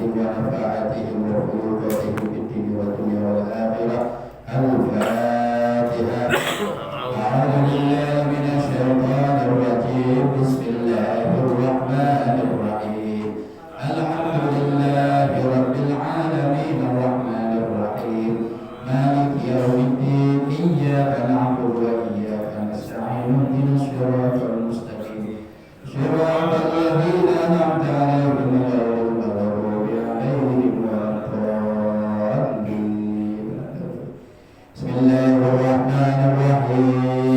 بركاتهم ونفعاتهم وفيوضاتهم في الدين والدنيا والآخرة. الفاتحة. أعوذ بالله من الشيطان الرجيم. بسم الله الرحمن الرحيم. الحمد لله رب العالمين الرحمن الرحيم مالك يوم الدين. إياك نعبد وإياك نستعين. اهدنا الصراط المستقيم صراط الذين أنعمت عليهم غير المغضوب عليهم ولا الضالين. بسم الله الرحمن الرحيم.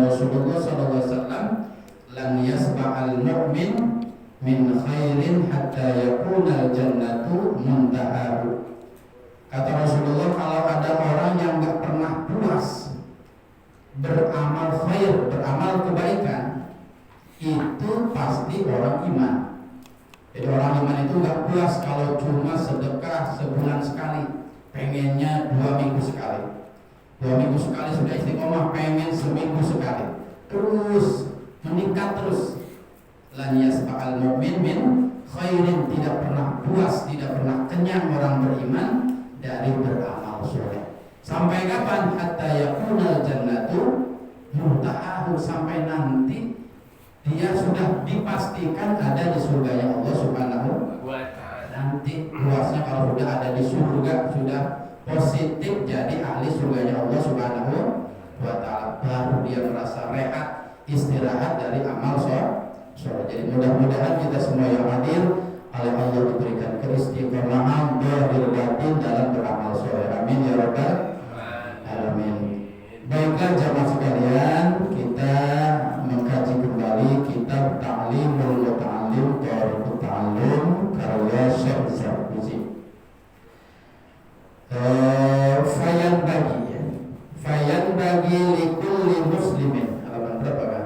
Rasulullah SAW, lan yasba'al mu'min min khairin hatta yakunal jannatu muntahahu. Kata Rasulullah, kalau ada orang yang gak pernah puas beramal khair, beramal kebaikan, itu pasti orang iman. Jadi orang iman itu gak puas kalau cuma sedekah sebulan sekali, pengennya 2 minggu sekali. 2 minggu sekali sudah istiqomah, pengen seminggu sekali, terus meningkat terus. Lan yasba'al mu'min min khairin, tidak pernah puas, tidak pernah kenyang orang beriman dari beramal soleh. Sampai kapan? Hatta yakunal jannatu muntahahu, sampai nanti dia sudah dipastikan ada di surganya Allah Subhanahu wa ta'ala. Nanti puasnya kalau sudah ada di surga, sudah positif jadi ahli surganya Allah Subhanahu wa ta'ala, baru dia merasa rehat, istirahat dari amal soleh. Jadi mudah-mudahan kita semua yang hadir oleh Allah diberikan keistiqomahan zahir batin dalam beramal soleh. Amin ya rabbal alamin. Baiklah jamaah sekalian, kita mengkaji kembali kitab Ta'limul Muta'allim Thariqut Ta'allum karya Syekh Zarruzi. Fayan bagi likulli muslimin. Halaman berapa kan?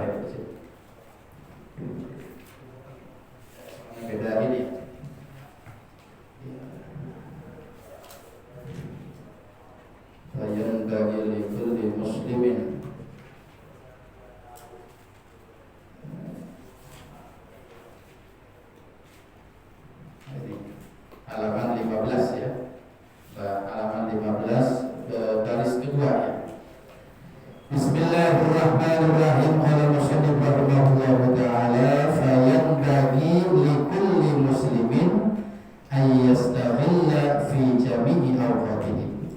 Beda ini. Fayan bagi likulli muslimin. Halaman 15 ya. Halaman 15 baris kedua ya. Bismillahirrahmanirrahim. Qala musannif rahimahullahu ta'ala, fayanbaghi likulli muslimin ay yastaghilla fi jami'i awqatihi.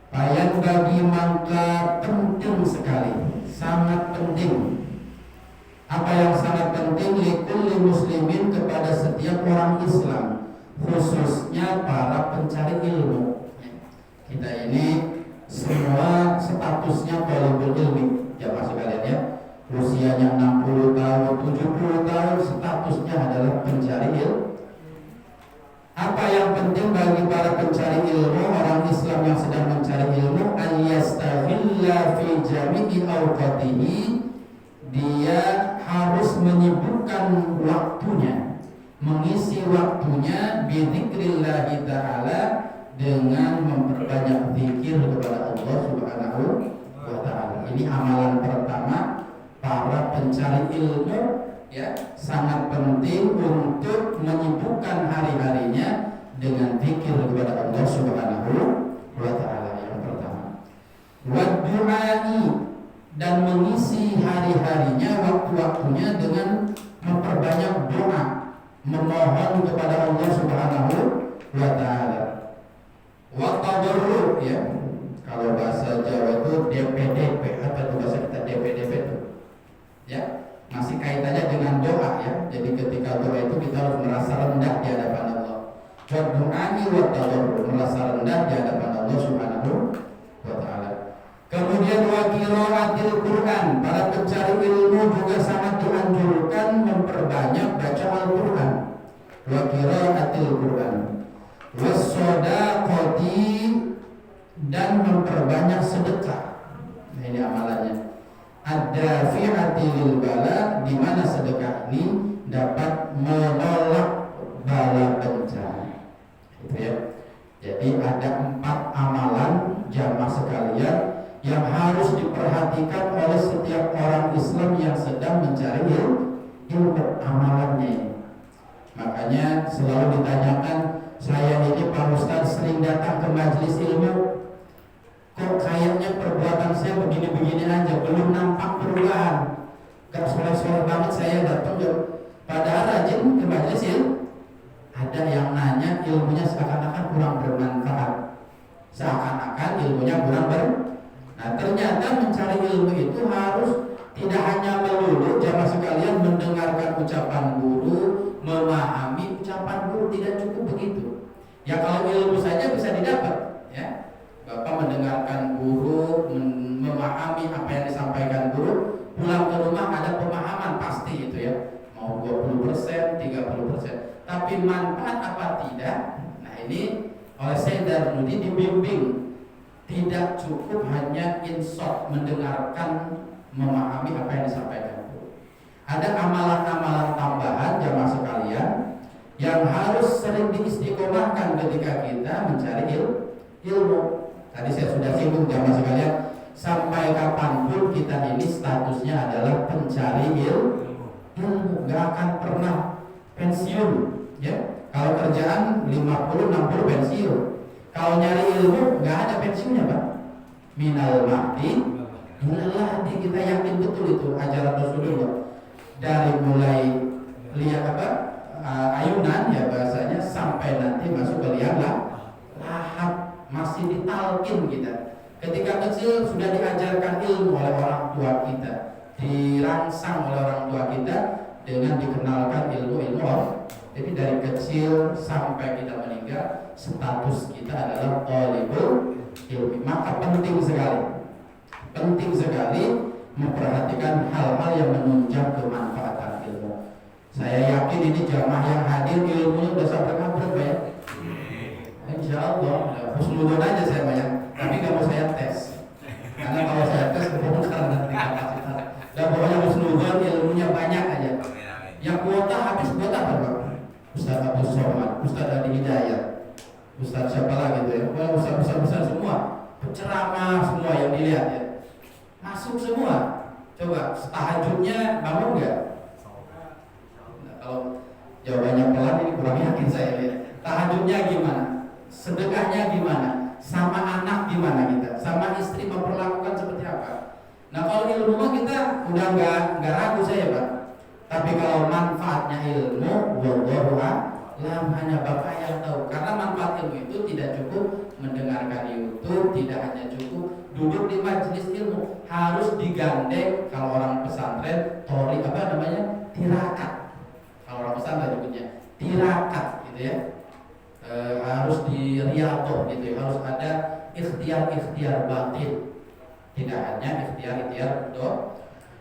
Fayanbaghi, maka penting sekali, sangat penting. Apa yang sangat penting? Likulli muslimin, kepada setiap orang Islam, khususnya para pencari ilmu. Kita ini semua statusnya thalibul ilmi, jamaah sekalian ya. Usianya 60 tahun, 70 tahun, statusnya adalah pencari ilmu. Apa yang penting bagi para pencari ilmu, orang Islam yang sedang mencari ilmu, ayyastaghilla fi jami'i awqatihi, dia harus menyibukkan waktunya, mengisi waktunya bidzikrillahi ta'ala, dengan memperbanyak zikir kepada Allah Subhanahu wa ta'ala. Ini amalan pertama para pencari ilmu ya, sangat penting untuk menyibukkan hari-harinya dengan zikir kepada Allah Subhanahu wa ta'ala. Yang pertama, wa du'ai, dan mengisi hari-harinya, waktu-waktunya dengan memperbanyak doa, memohon kepada Allah Subhanahu wa ta'ala. Waqtadarru ya, kalau bahasa Jawa itu DPDP, apa itu bahasa kita DPDP itu ya, masih kaitannya dengan doa ya. Jadi ketika doa itu kita harus merasa rendah di hadapan Allah. Wa du'ani wa tadarru, merasa rendah di hadapan Allah Subhanahu wa ta'ala. Kemudian wa qiraatil Quran, para pencari ilmu juga sangat dianjurkan memperbanyak baca Al-Quran. Wa qiraatil Quran was-shadaqati, dan memperbanyak sedekah. Nah, ini amalannya. Ad-dafi'ati lil bala, di mana sedekah ini dapat menolak bala bencana. Itu ya. Jadi ada 4 amalan jamaah sekalian yang harus diperhatikan oleh setiap orang Islam yang sedang mencari ilmu, amalannya. Makanya selalu ditanyakan, saya ini Pak Ustadz sering datang ke majelis ilmu, kok kayaknya perbuatan saya begini-begini aja, belum nampak perubahan, gak soleh-soleh banget saya datang, padahal rajin ke majelis ilmu. Ada yang nanya ilmunya seakan-akan kurang bermanfaat, seakan-akan ilmunya kurang Nah ternyata mencari ilmu itu harus tidak hanya melulu jamaah sekalian mendengarkan ucapan guru, memahami ucapan guru, tidak cukup begitu. Ya kalau ilmu saja bisa didapat ya. Bapak mendengarkan guru, 30%. Tapi manfaat apa tidak? Nah ini oleh Syekh Darnudi dibimbing, tidak cukup hanya insot mendengarkan, memahami apa yang disampaikan. Ada amalan-amalan tambahan jamaah sekalian yang harus sering diistiqomahkan ketika kita mencari ilmu. Tadi saya sudah singgung jamaah sekalian, sampai kapanpun kita ini statusnya adalah pencari ilmu, nggak akan pernah pensiun, ya. Kalau kerjaan 50-60 pensiun, kalau nyari ilmu nggak ada pensiunnya, Pak. Minal mahdi ilal lahdi, kita yakin betul itu ajaran Rasulullah. Dari mulai lihat ayunan ya bahasanya sampai nanti masuk ke liang lahad, masih ditalkin kita. Ketika kecil sudah diajarkan ilmu oleh orang tua kita, dirangsang oleh orang tua kita dengan dikenalkan ilmu-ilmu. Jadi dari kecil sampai kita meninggal, status kita adalah thalibul ilmi. Maka penting sekali memperhatikan hal-hal yang menunjang kemanfaatan ilmu. Saya yakin ini jamaah yang hadir ilmunya sudah sampai kabar ya. Insya Allah, husnudon aja saya banyak, tapi nggak mau saya tes. Karena kalau saya tes kebongkar nanti kapasitas. Dan pokoknya husnudon ilmunya banyak aja. Yang kuota habis kuota berapa? Ustaz Abu Somad, Ustaz Adi Hidayat, Ustaz siapa lagi itu ya? Pokoknya Ustaz-Ustaz semua, penceramah semua yang dilihat ya. Masuk semua. Coba tahajudnya bangun nggak? Nah, kalau jawabannya pelan ini kurang yakin saya lihat. Tahajudnya gimana? Sedekahnya gimana? Sama anak gimana kita? Sama istri memperlakukan seperti apa? Nah kalau ilmu mah kita udah nggak ragu saya Pak. Tapi kalau manfaatnya ilmu, wallahu a'lam, hanya Bapak yang tahu. Karena manfaat ilmu itu tidak cukup mendengarkan YouTube, tidak hanya cukup duduk di majelis ilmu, harus digandeng. Kalau orang pesantren, tori apa namanya, tirakat. Kalau orang pesantren nyebutnya tirakat, gitu ya. Harus di riyadhah gitu ya. Harus ada ikhtiar batin, tidak hanya ikhtiar doa.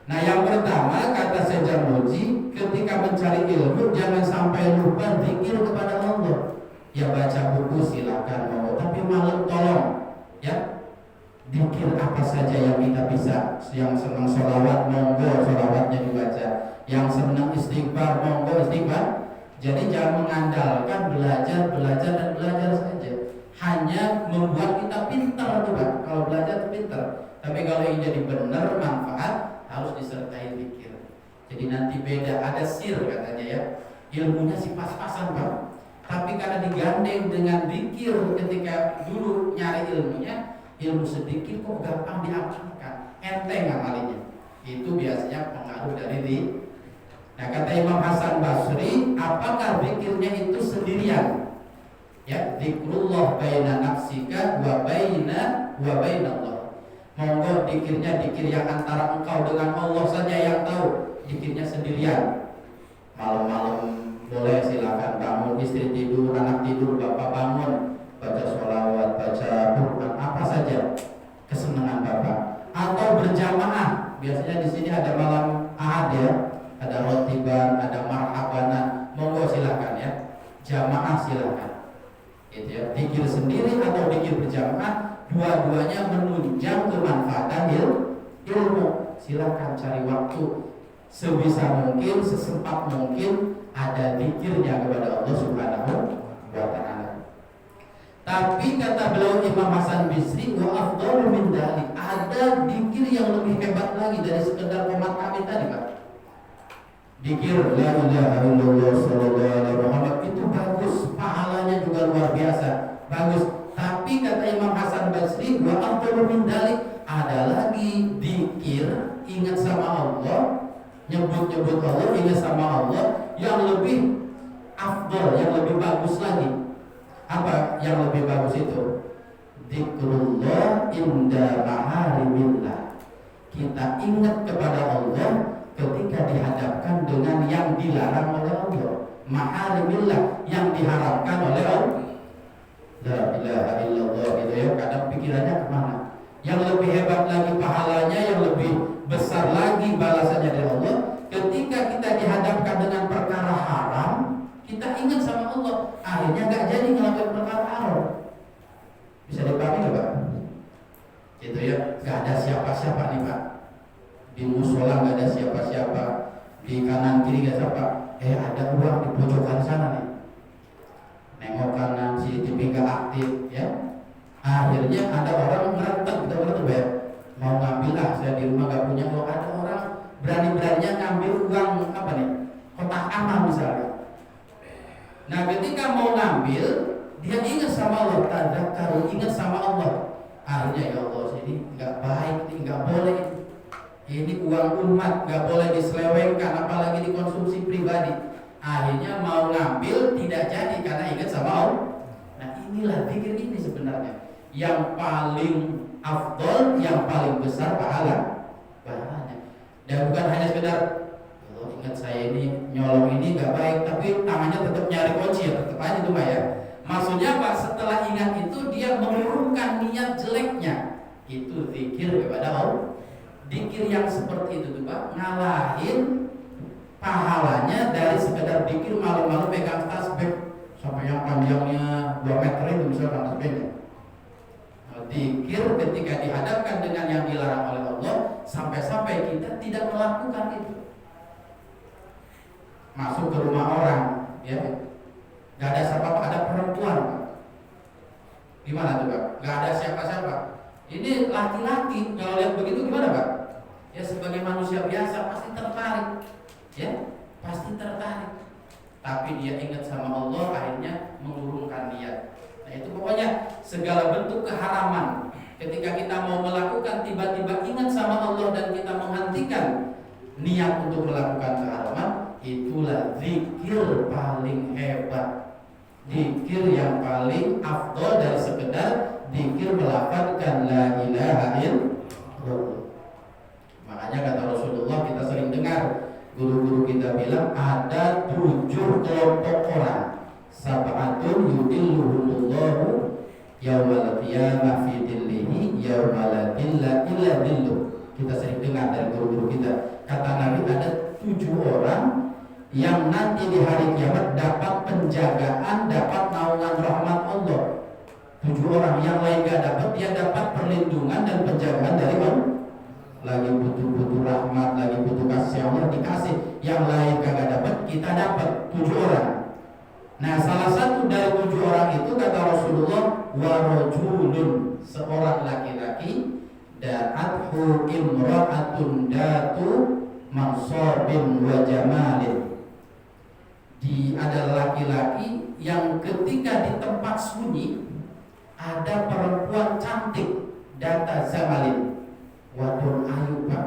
Nah yang pertama kata Syekh Jarmuji, ketika mencari ilmu jangan sampai lupa zikir kepada Allah. Ya baca buku silakan mau, tapi malam tolong ya zikir apa saja yang kita bisa. Yang senang sholawat monggo sholawatnya dibaca, yang senang istighfar monggo istighfar. Jadi jangan mengandalkan belajar saja, hanya membuat kita pintar tuh Pak. Kalau belajar itu pintar, tapi kalau ingin jadi benar manfaat harus disertai zikir. Jadi nanti beda, ada sir katanya ya. Ilmunya sih pas-pasan Pak. Tapi karena digandeng dengan zikir ketika dulu nyari ilmunya, ilmu sedikit kok gampang diamalkan, enteng amalinya. Itu biasanya pengaruh dari zikir. Nah kata Imam Hasan Basri, apakah zikirnya itu sendirian? Ya, zikrullah baina nafsika wa baina Allah. Monggo dikirnya dikir yang antara engkau dengan Allah saja yang tahu. Dikirnya sendirian. Malam-malam boleh silakan bangun, istri tidur, anak tidur, bapak bangun, baca sholawat, baca Quran, apa saja kesenangan bapak. Atau berjamaah. Biasanya di sini ada malam Ahad ya, ada rotiban, ada marhabanan. Monggo silakan ya, jamaah silakan. Gitu ya. Dikir sendiri atau dikir berjamaah, dua-duanya menunjang kemanfaatan ilmu. Silakan cari waktu sebisa mungkin, sesempat mungkin ada zikirnya kepada Allah Subhanahu wa taala. Tapi kata beliau Imam Hasan Basri, wa afdalu min dzalik, ada zikir yang lebih hebat lagi dari sekedar komat kami tadi, Pak. Zikir la ilaha illallah sallallahu alaihi Muhammad itu bagus, pahalanya juga luar biasa, bagus. Tapi kata Imam Hasan Basri, wa afdalu min dzalik, ada lagi zikir ingat sama Allah, nyebut-nyebut Allah, ingat sama Allah yang lebih afdal, yang lebih bagus lagi. Apa yang lebih bagus itu? Zikrullah inda maharimillah. Kita ingat kepada Allah ketika dihadapkan dengan yang dilarang oleh Allah. Maharimillah, yang diharamkan oleh Allah. La ilaha illallah gitu ya. Kadang pikirannya kemana? Yang lebih hebat lagi pahalanya, yang lebih besar lagi balasannya dari Allah, ketika kita dihadapkan dengan perkara haram, akhirnya nggak jadi ngelakuin perkara haram. Bisa dipahami nggak Pak? Gitu ya, nggak ada siapa-siapa nih Pak. Di musola nggak ada siapa-siapa, di kanan kiri nggak siapa. Ada uang di pojokan sana nih. Nengok kanan, CCTV nggak aktif, ya. Akhirnya ada orang ngerentek, kita berarti ya, mau ngambil saya di rumah nggak punya. Kalau ada orang berani-beraninya ngambil uang apa nih, kotak amal misalnya. Nah ketika mau ngambil, dia ingat sama Allah, tadzakkaru, ingat sama Allah. Akhirnya ya Allah, ini nggak baik, ini nggak boleh. Ini uang umat, nggak boleh diselewengkan, apalagi dikonsumsi pribadi. Akhirnya mau ngambil tidak jadi karena ingat sama Allah. Nah inilah zikir ini sebenarnya yang paling afdol, yang paling besar pahalanya. Dan bukan hanya sekedar kalau ingat saya ini nyolong ini nggak baik, tapi tangannya tetap nyari kunci ya, tetap aja itu Pak ya. Maksudnya Pak, setelah ingat itu dia mengurungkan niat jeleknya. Itu zikir kepada Allah. Zikir yang seperti itu tuh Pak, ngalahin pahalanya dari sekedar zikir malam-malam pegang tasbih sampai yang panjangnya 2 meter itu misalkan tasbihnya. Zikir ketika dihadapkan dengan yang dilarang oleh Allah, sampai-sampai kita tidak melakukan itu. Masuk ke rumah orang, ya, nggak ada siapa-siapa, ada perempuan. Gimana tuh Pak? Nggak ada siapa-siapa. Ini laki-laki, kalau lihat begitu gimana Pak? Ya sebagai manusia biasa pasti tertarik, ya, pasti tertarik. Tapi dia ingat sama Allah, akhirnya mengurungkan niat. Nah itu pokoknya segala bentuk keharaman ketika kita mau melakukan, tiba-tiba ingat sama Allah dan kita menghentikan niat untuk melakukan keharaman, itulah zikir paling hebat, zikir yang paling afdol dari sekedar zikir melafazkan la ilaha illallah. Makanya kata Rasulullah, kita sering dengar guru-guru kita bilang ada 7 kelompok orang, sab'atun yudilluhumullahu yaumal qiyamah fi dhillihi yauma la dhilla illa dhilluh. Kita sering dengar dari guru-guru kita. Kata Nabi ada 7 orang yang nanti di hari kiamat dapat penjagaan, dapat naungan rahmat Allah. 7 orang yang lain gak dapat, dia dapat perlindungan dan penjagaan dari Allah. Lagi butuh rahmat, lagi butuh kasih Allah, dikasih. Yang lain kagak dapat, kita dapat. 7 orang. Nah salah satu dari 7 orang itu kata Rasulullah, warajulun, seorang laki-laki, da'athu imra'atun datu mansabin wa jamalin. Ada laki-laki yang ketika di tempat sunyi ada perempuan cantik, data zamalin, wadon ayu Pak.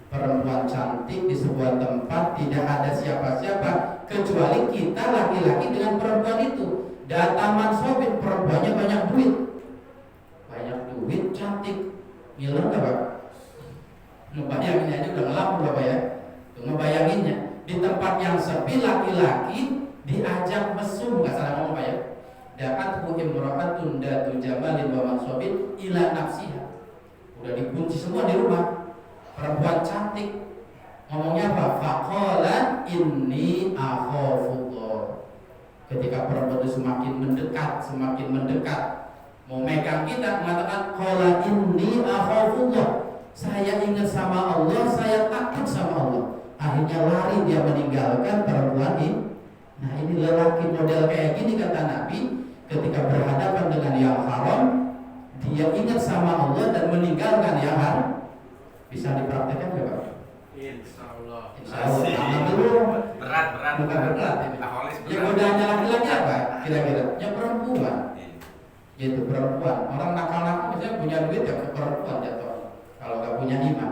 Perempuan cantik di sebuah tempat, tidak ada siapa-siapa kecuali kita laki-laki dengan perempuan itu. Data mansabin, perempuannya banyak duit, cantik, ngiler gak Pak? Ngebayangin aja udah ngelamun Bapak ya. Ngebayanginnya di tempat yang sepi, laki-laki diajak mesum, nggak salah ngomong Pak ya. Da'athu imra'atun datu jamalin wa mansabin ila nafsiha. Udah dikunci semua di rumah. Perempuan cantik. Ngomongnya apa? Faqala inni akhafullah. Ketika perempuan itu semakin mendekat, mau megang kita, mengatakan qala inni akhafullah. Saya ingat sama Allah, saya takut sama Allah. Akhirnya lari dia meninggalkan perempuan ini. Nah ini lelaki model kayak gini kata Nabi, ketika berhadapan dengan yang haram, dia ingat sama Allah dan meninggalkan yang haram. Bisa dipraktekkan nggak Pak? Insyaallah. Insyaallah. Dulu Berat. Bukan berat. Yang godaannya laki-laki apa? Kira-kira? Yang perempuan. Yaitu perempuan. Orang nakal-nakal misalnya punya duit ya perempuan jatuh. Kalau nggak punya iman,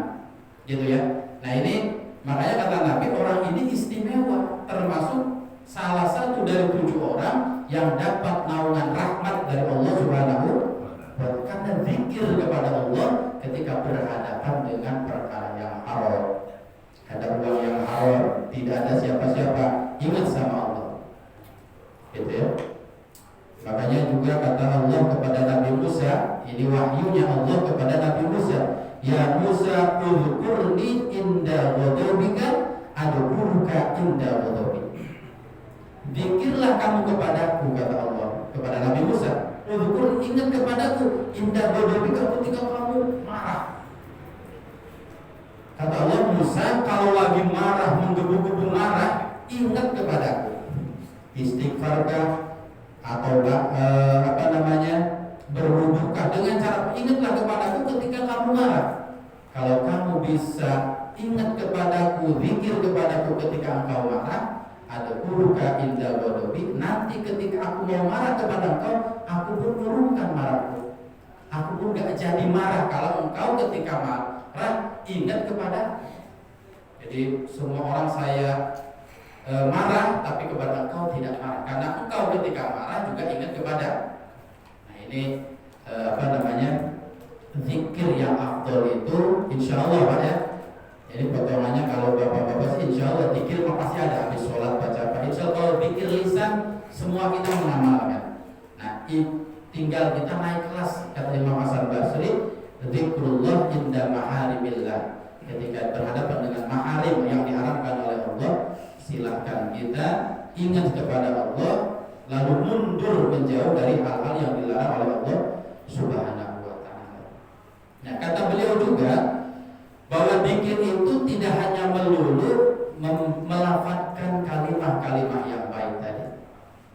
gitu ya. Nah ini makanya kata Nabi, orang ini istimewa, termasuk salah satu dari 7 orang yang dapat naungan rahmat dari Allah Subhanahu wa ta'ala karena zikir kepada Allah ketika berhadapan dengan perkara yang haram. Ada uang yang haram, tidak ada siapa-siapa, ingat sama Allah. Gitu ya. Makanya juga kata Allah kepada Nabi Musa, ini wahyunya Allah kepada Nabi Musa, ya Musa uzkurni inda ghadabika adkuruka inda ghadabi. Zikirlah kamu kepadaku, kata Allah kepada Nabi Musa. Udhkur, ingat kepadaku indah ghadabika, ketika kamu marah. Kata Allah, Musa kalau lagi marah, menggebu-gebu marah, ingat kepadaku. Istighfarkah atau berwudukah dengan cara ingatlah kepadaku ketika kamu marah. Kalau kamu bisa ingat kepadaku, zikir kepadaku ketika engkau marah, ada kuruka indah ghadabi, nanti ketika aku mau marah kepada engkau, aku pun menurunkan marahku. Aku pun gak jadi marah kalau engkau ketika marah ingat kepada. Jadi semua orang saya marah, tapi kepada engkau tidak marah, karena engkau ketika marah juga ingat kepada. Nah ini zikir yang afdol itu insya Allah Pak ya. Jadi potongannya kalau bapak-bapak sih insya Allah zikir pasti ada, habis sholat baca apa. Insya Allah kalau zikir lisan semua kita mengamalkan. Nah tinggal kita naik kelas, kata Imam Hasan Basri, zikrullah inda maharimillah. Ketika berhadapan dengan maharim yang diharamkan oleh Allah, silahkan kita ingat kepada Allah, lalu mundur menjauh dari hal-hal yang dilarang oleh Allah Subhanahu wa ta'ala. Nah kata beliau juga bahwa zikir itu tidak hanya melulu melafadzkan kalimat-kalimat yang baik tadi.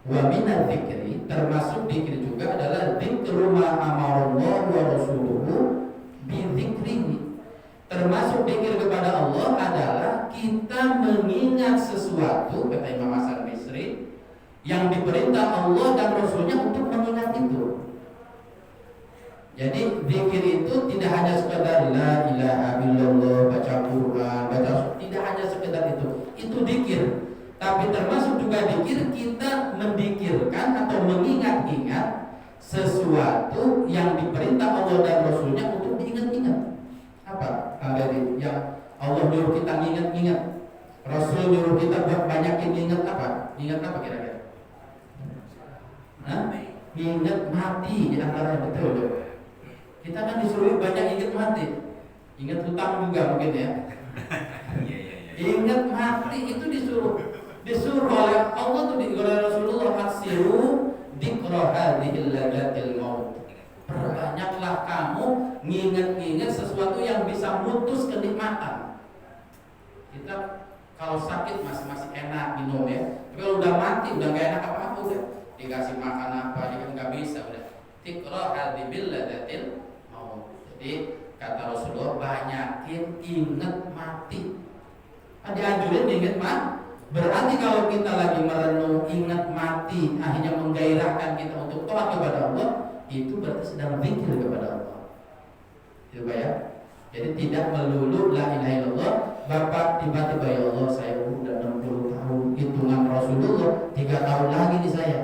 Wa minadz dzikri, termasuk zikir juga adalah dzikru ma amarallahu wa rasuluhu bi dzikrihi. Termasuk zikir kepada Allah adalah kita mengingat sesuatu, kata Imam Hasan Basri, yang diperintah Allah dan Rasulnya untuk mengingat itu. Jadi zikir itu tidak hanya sekedar la ilaha illallah, baca Quran, tidak hanya sekedar itu. Itu zikir. Tapi termasuk juga zikir kita mendikirkan atau mengingat-ingat sesuatu yang diperintah Allah dan Rasulnya untuk diingat-ingat. Apa? Yang Allah nyuruh kita ingat-ingat, Rasul nyuruh kita buat banyakin ingat apa? Ingat apa kira-kira? Ingat mati di antaranya, betul. Kita kan disuruh banyak ingat mati. Ingat hutang juga mungkin ya. Ingat mati itu disuruh oleh Allah tuh, oleh Rasulullah, aksiru dzikra hadhil ladatil maut. Perbanyaklah kamu nginget-nginget sesuatu yang bisa mutus kenikmatan. Kita kalau sakit masih enak minum ya. Tapi kalau udah mati udah gak enak apa-apa, udah dikasih makan apa dia nggak bisa, udah. Dzikra hadhil ladatil. Jadi kata Rasulullah, banyakin ingat mati. Dianjurin ingat mati. Berarti kalau kita lagi merenung ingat mati, akhirnya menggairahkan kita untuk taat kepada Allah, itu berarti sedang zikir kepada Allah. Itu ya. Jadi tidak melulu la ilaha illallah. Bapak tiba-tiba, ya Allah saya udah 60 tahun, hitungan Rasulullah 3 tahun lagi nih saya.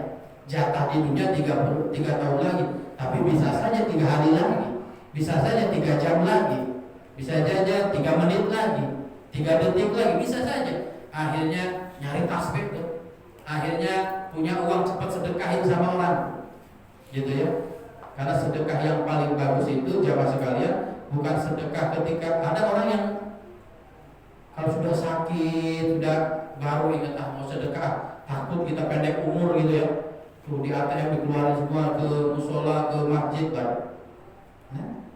Jatah di dunia 3 tahun lagi. Tapi bisa saja 3 hari lagi. Bisa saja 3 jam lagi, bisa saja 3 menit lagi, 3 detik lagi, bisa saja. Akhirnya nyari tasbih tuh, akhirnya punya uang cepat sedekahin sama orang, gitu ya. Karena sedekah yang paling bagus itu jamaah sekalian bukan sedekah ketika ada orang yang kalau sudah sakit, sudah baru ingat mau sedekah, takut kita pendek umur gitu ya. Tuh di ATM dikeluarin semua, ke musola, ke masjid baru.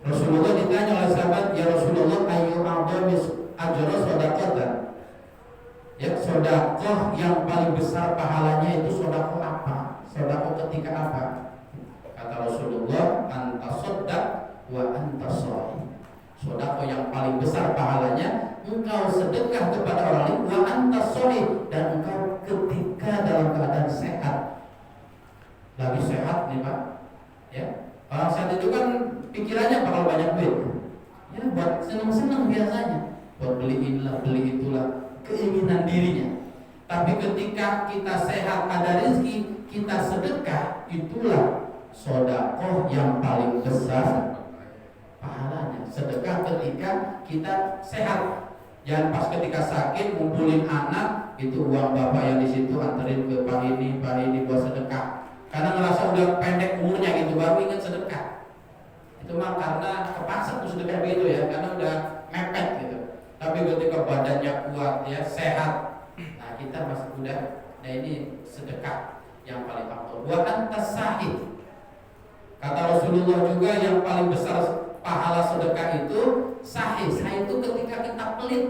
Rasulullah ditanya oleh sahabat, ya Rasulullah, ayu a'dhamis ajra shadaqatan. Ya, sedekah yang paling besar pahalanya itu sedekah apa? Sedekah ketika apa? Kata Rasulullah, anta shaddaq wa anta shahih. Sedekah yang paling besar pahalanya engkau sedekah kepada orang lain, wa anta shahih, dan engkau ketika dalam keadaan sehat. Lagi sehat nih Pak. Ya. Orang sehat itu kan pikirannya bakal banyak duit. Ya buat senang-senang biasanya, buat beli inilah, beli itulah, keinginan dirinya. Tapi ketika kita sehat, ada rezeki, kita sedekah, itulah sedekah yang paling besar pahalanya. Sedekah ketika kita sehat. Jangan pas ketika sakit ngumpulin anak, itu uang bapak yang di situ anterin ke Pak ini buat sedekah. Karena ngerasa udah pendek umurnya gitu, baru ingat sedekah. Itu mah karena kepaksa tuh sedekah begitu ya, karena udah mepet gitu. Tapi ketika badannya kuat ya, sehat, nah kita masih udah, nah ini sedekah yang paling afdal. Wa antas sahih. Kata Rasulullah juga yang paling besar pahala sedekah itu sahih. Sahih itu ketika kita pelit.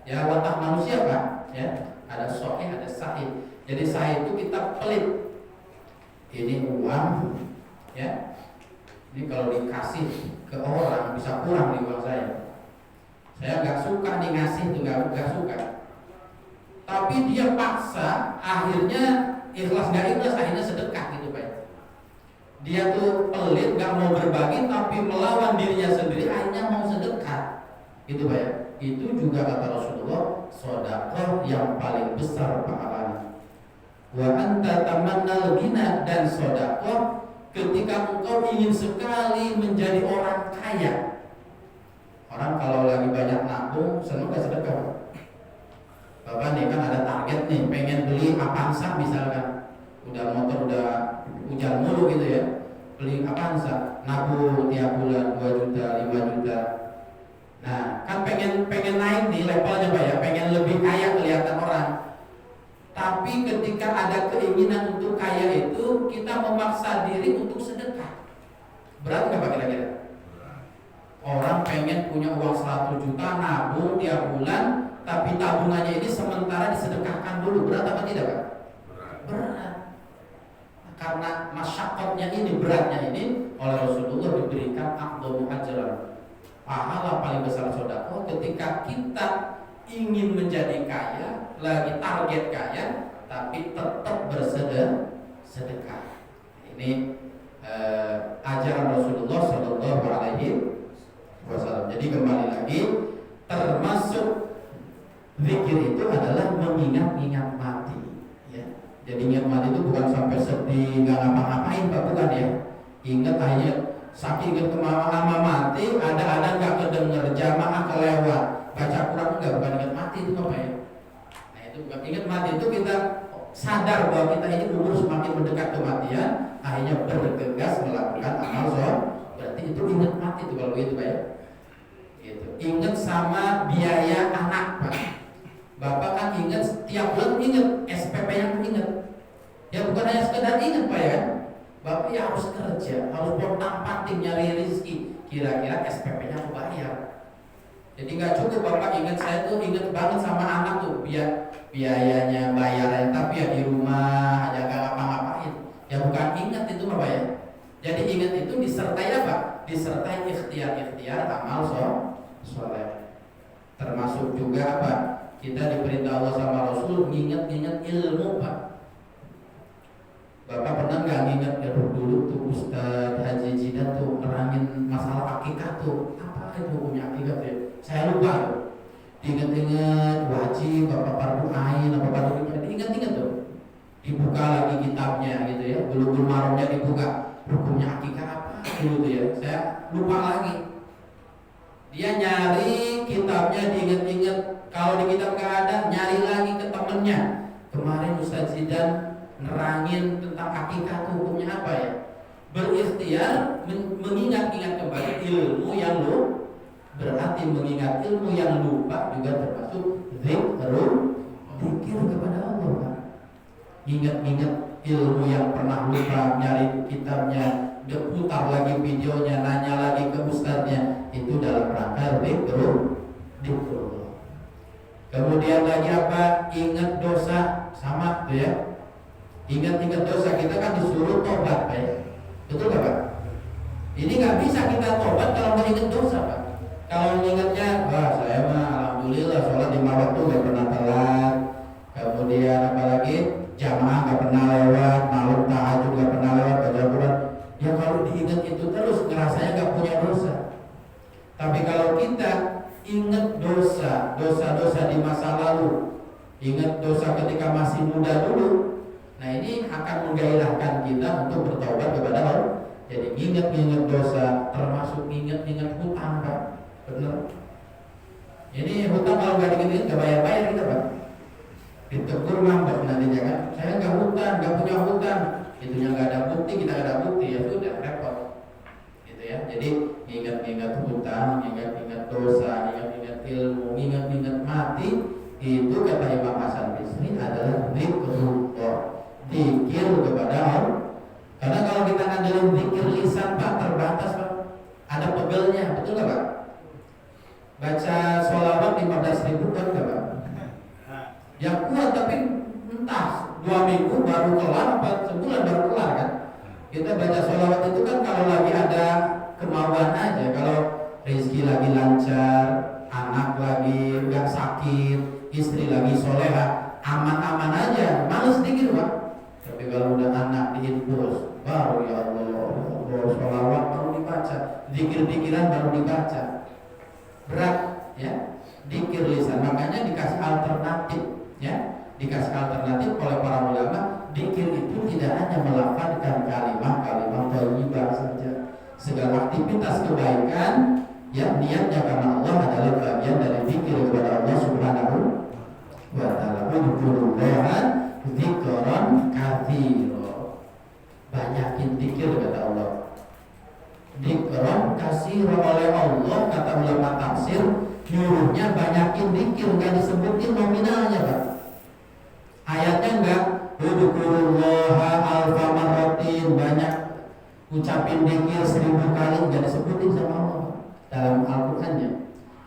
Ya, watak manusia Pak, ya. Ada sahih, ada sahih. Jadi sahih itu kita pelit. Ini uang, ya. Ini kalau dikasih ke orang bisa kurang di uang saya. Saya nggak suka nih ngasih itu, nggak suka. Tapi dia paksa, akhirnya ikhlas nggak ikhlas, akhirnya sedekah gitu Pak. Dia tuh pelit, nggak mau berbagi, tapi melawan dirinya sendiri, akhirnya mau sedekah, gitu Pak ya. Itu juga kata Rasulullah, sedekah yang paling besar pahalanya. Wa anta tamannal ghina, dan sedekah ketika engkau ingin sekali menjadi orang kaya. Orang kalau lagi banyak nabung, seneng gak sedekah? Bapak nih kan ada target nih, pengen beli Avanza misalkan, udah motor udah hujan mulu gitu ya, beli Avanza, nabung tiap bulan 2 juta, 5 juta. Nah kan pengen naik nih levelnya Pak ya, pengen lebih kaya kelihatan orang. Tapi ketika ada keinginan untuk kaya itu, kita memaksa diri untuk sedekah. Berat nggak Pak kira-kira? Orang pengen punya uang 100 juta, nabung tiap bulan, tapi tabungannya ini sementara disedekahkan dulu. Berat apa tidak Pak? Berat. Karena masyakotnya ini, beratnya ini, oleh Rasulullah diberikan afdhalu ajran, pahala paling besar sedekah ketika kita ingin menjadi kaya, lagi target kaya, tapi tetap bersedekah. Ini ajaran Rasulullah Shallallahu Alaihi Wasallam. Jadi kembali lagi, termasuk zikir itu adalah mengingat-ingat mati. Ya. Jadi ingat mati itu bukan sampai sedih, nggak ngapa-ngapain Pak, bukan ya. Ingat aja, saking ingat kemana mati, ada nggak kedenger, jamaah kelewat, baca Quran enggak, bukan ingat mati itu apa ya? Nah itu bukan ingat mati, itu kita sadar bahwa kita ini umur semakin mendekat kematian, akhirnya bergegas melakukan amal soleh. Berarti itu ingat mati itu kalau begitu Pak ya. Gitu. Ingat sama biaya anak Pak. Bapak kan ingat setiap bulan, ingat SPP yang ingat. Ya bukan hanya sekedar ingat Pak ya. Bapak ya harus kerja, harus pontang-panting nyari rezeki. Kira-kira SPP-nya aku bayar. Jadi nggak cukup Bapak ingat, saya tuh ingat banget sama anak tuh, biayanya, bayaran, tapi ya di rumah aja nggak ngapa-ngapain. Ya bukan ingat itu Bapak ya. Jadi ingat itu disertai apa? Disertai ikhtiar amal soleh. Termasuk juga apa? Kita diperintah Allah sama Rasul ingat ilmu Pak. Bapak pernah nggak nginget ya dulu tuh Ustadz Haji Jidan tuh nerangin masalah akikah tuh, apa itu hukumnya akikah ya? Saya lupa tuh. Ingat-ingat wajib apa fardu ain apa fardu kifayah, ingat-ingat tuh. Dibuka lagi kitabnya gitu ya, belum marumnya dibuka, hukumnya akikah apa dulu tuh ya? Saya lupa lagi. Dia nyari kitabnya, diingat-ingat. Kalau di kitab nggak ada, nyari lagi ke temennya. Kemarin Ustadz Zidan nerangin tentang akikah hukumnya apa ya? Berikhtiar mengingat-ingat kembali ilmu yang lu, berarti mengingat ilmu yang lupa juga termasuk zikir kepada Allah Pak. Ingat-ingat ilmu yang pernah lupa, nyari kitabnya, putar lagi videonya, nanya lagi ke ustadznya, itu dalam rangka zikr. Kemudian lagi apa? Ingat dosa, sama tuh ya. Ingat-ingat dosa, kita kan disuruh tobat Pak ya. Betul gak Pak? Ini gak bisa kita tobat kalau nggak ingat dosa Pak. Kalau ingatnya, wah saya mah alhamdulillah sholat 5 waktu gak pernah telat. Kemudian apalagi jamaah gak pernah lewat, malam tahajud gak pernah lewat, baca Quran. Ya kalau diingat itu terus ngerasanya gak punya dosa. Tapi kalau kita ingat dosa-dosa di masa lalu, ingat dosa ketika masih muda dulu, nah ini akan menggairahkan kita untuk bertobat kepada Allah. Jadi ingat-ingat dosa, termasuk ingat-ingat hutang Pak. Benar. Ini hutang kalau nggak diingat nggak bayar kita Pak. Ditegur ngambek nanti jangan. Saya nggak hutang, nggak punya hutang. Itunya nggak ada bukti, kita nggak ada bukti, ya sudah repot. Gitu ya. Jadi ingat-ingat hutang, ingat-ingat dosa, ingat-ingat ilmu, ingat-ingat mati. Itu kata Imam Hasan Bisri adalah zikrullah. Baca sholawat 15.000 kan enggak Pak? Ya kuat, tapi entah 2 minggu baru kelar apa sebulan baru kelar kan. Kita baca sholawat itu kan kalau lagi ada kemauan aja, kalau rezeki lagi lancar, anak lagi nggak sakit, istri lagi soleha, aman-aman aja, males dikit Pak. Tapi kalau udah anak diinfus, baru ya Allah, sholawat baru dibaca, zikir-zikiran baru dibaca, berat ya, zikir lisan. Makanya dikasih alternatif ya, dikasih alternatif oleh para ulama. Zikir itu tidak hanya melafazkan kalimat-kalimat thayyibah saja. Segala aktivitas kebaikan yang niatnya karena Allah adalah bagian dari zikir kepada Allah Subhanahu wa taala. Dzikrullaha dzikran katsira. Banyakin zikir kata Allah. Dzikran katsira oleh Allah, kata ulama tafsir, nyuruhnya banyakin zikir, enggak disebutin nominalnya, Pak. Ayatnya enggak Dzikrullaha alfa marratin, banyak ucapin zikir 1000 kali, enggak disebutin sama Allah dalam Al-Qur'annya.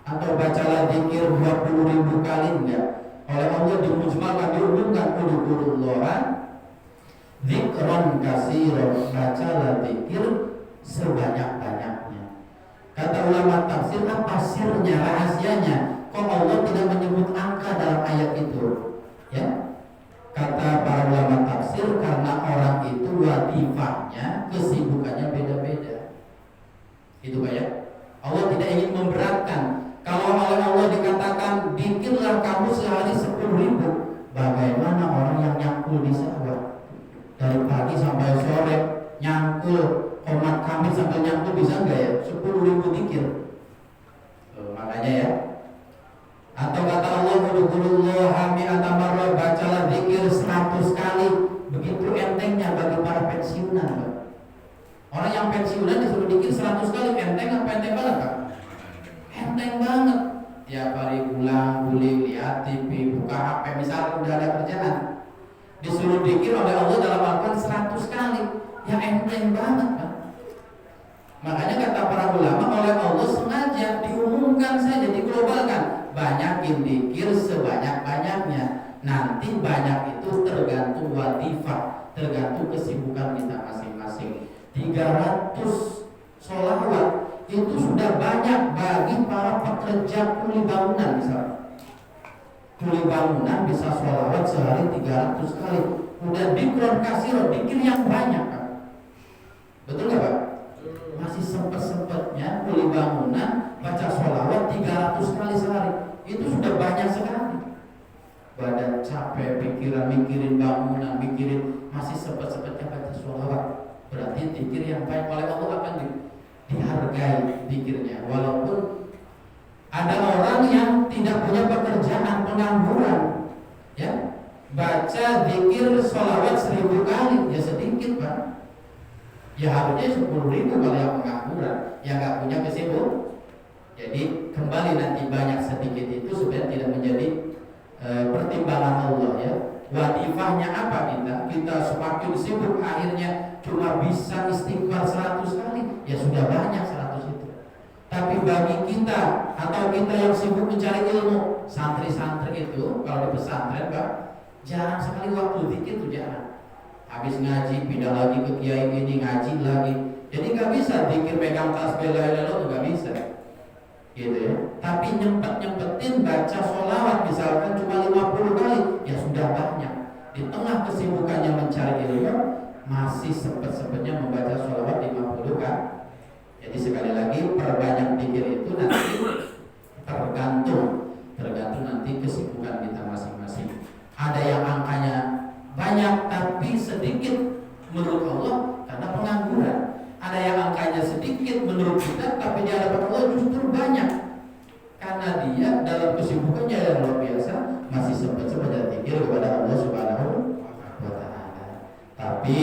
Atau bacalah zikir 20.000 kali, enggak. Oleh Allah dimujmalkan, diumumkan Dzikrullaha dzikran katsira, bacalah zikir sebanyak-banyaknya. Kata ulama tafsir, apa sirnya, rahasianya? Kok Allah tidak menyebut angka dalam ayat itu? Ya, kata para ulama tafsir, karena orang itu wadifahnya, kesibukannya beda-beda. Itu Pak ya. Allah tidak ingin memberatkan. Kalau oleh Allah dikatakan bikinlah kamu sehari 10.000, bagaimana orang yang nyangkul di sawah dari pagi sampai sore, nyangkul komat kami sampai nyangkul, bisa enggak ya 10.000 zikir? Makanya ya. Atau kata Allah, Dzikrullaha mi'ata marrah, bacalah zikir 100 kali. Begitu entengnya bagi para pensiunan, Pak. Orang yang pensiunan disuruh zikir 100 kali, enteng apa enteng banget, Pak? Enteng banget. Tiap hari pulang, guling, lihat TV, buka HP, misalnya udah ada kerjaan, disuruh zikir oleh Allah dalam Al-Quran 100 kali. Ya enteng banget, Pak. Makanya kata para ulama, oleh Allah sengaja diumumkan saja, diglobalkan. Banyakin zikir sebanyak-banyaknya. Nanti banyak itu tergantung wadifah, tergantung kesibukan kita masing-masing. 300 sholawat itu sudah banyak bagi para pekerja kuli bangunan misalnya. Kuli bangunan bisa sholawat sehari 300 kali. Udah dzikran katsira, zikir yang banyak, Pak. Betul nggak Pak? Masih sempet-sempetnya kuli bangunan baca sholawat 300 kali sehari. Itu sudah banyak sekali. Badan capek, pikiran mikirin bangunan, mikirin, masih sempet-sempetnya baca sholawat. Berarti zikir yang baik oleh Allah akan dihargai zikirnya. Walaupun ada orang yang tidak punya pekerjaan, pengangguran, ya, baca zikir sholawat 1000 kali, ya sedikit Pak. Ya harusnya 10.000 kalau yang pengangguran, yang nggak punya kesibuk. Jadi kembali nanti banyak sedikit itu sebenarnya tidak menjadi pertimbangan Allah ya. Wadifahnya apa kita semakin sibuk akhirnya cuma bisa istighfar 100 kali, ya sudah banyak 100 itu. Tapi bagi kita atau kita yang sibuk mencari ilmu, santri-santri itu kalau di pesantren Pak, jarang sekali waktu zikir itu jarang. Habis ngaji pindah lagi ke kiai ini, ngaji lagi. Jadi nggak bisa zikir pegang tasbih la ilaha illallah, nggak bisa. Gitu ya. Tapi nyempet-nyempetin baca sholawat misalkan cuma 50 kali, ya sudah banyak. Di tengah kesibukannya mencari ilmu, masih sempet-sempetnya membaca sholawat 50 kali. Jadi sekali lagi perbanyak zikir itu nanti tergantung nanti kesibukan kita masing-masing. Ada yang angkanya banyak tapi sedikit menurut Allah karena pengangguran. Ada yang angkanya sedikit menurut kita tapi di hadapan Allah justru banyak karena dia dalam kesibukannya yang luar biasa masih sempat zikir kepada Allah Subhanahu wa taala. Tapi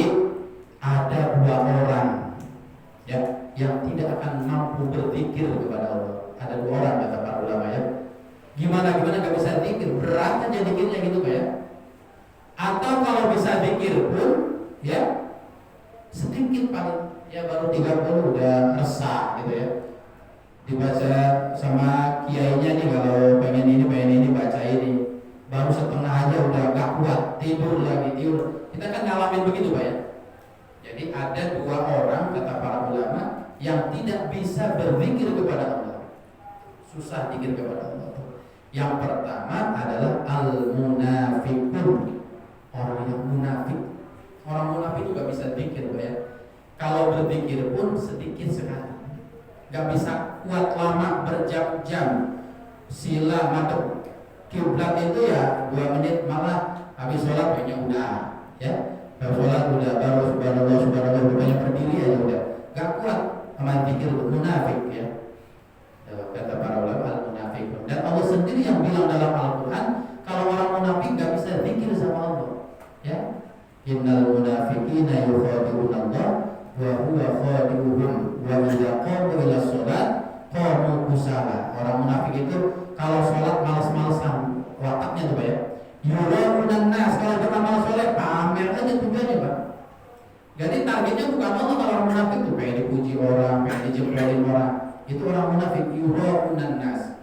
ada 2 orang ya yang tidak akan mampu berzikir kepada Allah. Ada 2 orang kata para ulama ya. Gimana nggak bisa zikir, berat aja zikirnya gitu Pak ya. Atau kalau bisa zikir pun ya sedikit paling, ya baru 30 udah resah gitu ya. Dibaca sama kiai susah zikir kepada Allah. Yang pertama adalah al-munafiqun, orang yang munafik. Orang munafik juga bisa zikir, ya. Kalau berzikir pun sedikit sekali, nggak bisa kuat lama berjam-jam. Sila madep kiblat itu ya 2 menit, malah habis sholat kayaknya udah, ya. Habis sholat udah baru subhanallah banyak berdiri aja udah, nggak kuat sama zikir. Munafik, ya. Kata para ulama al-munafiqun. Dan Allah sendiri yang bilang dalam Al-Quran kalau orang munafik nggak bisa zikir sama Allah, ya. Innal munafiqina yukhadi'una Allah wa huwa khadi'uhum wa idza qamu ila sholat qamu kusala. Orang munafik itu kalau sholat malas-malasan wataknya tuh, Pak, ya. Yura'unan nas, kalau kita malas sholat pamer aja tujuannya, Pak. Jadi targetnya bukan Allah. Kalau orang munafik tuh pengen dipuji orang, pengen dijemplelin orang. Itu orang munafik. Yura'unan nas.